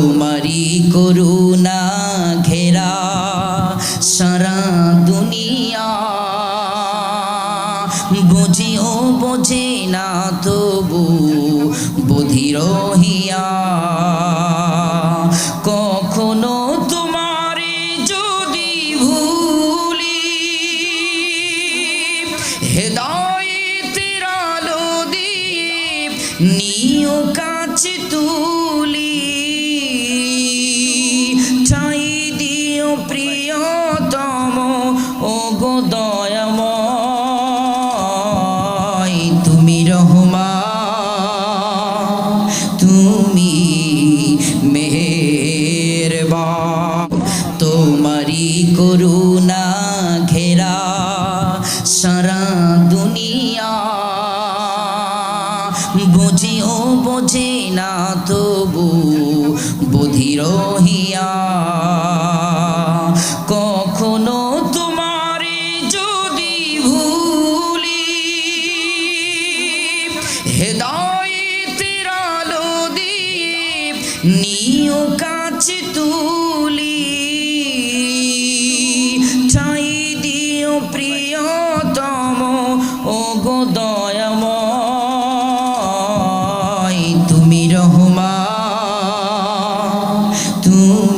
তোমারি করুণা ঘেরা সারা দুনিয়া, বুঝিও বোঝে না তবু বধির হিয়া। কখনো তোমারে যদি ভুলি, হেদায়েতের আলো দিয়ে নিও কাছে তুলি। ঠাই দিও প্রিয়তম ওগো দয়াময়, তুমি রহমান, তুমি মেহেরবান। তোমারি করুণা ঘেরা সারা দুনিয়া, বুঝিও বোঝে না তবু বধির হিয়া। কখনো তোমারে যদি ভুলি, হেদায়েতের আলো দিয়ে নিও কাছে তুলি। ঠাই দিও প্রিয়তম ওগো দয়াময়, তুমি রহমান, তুমি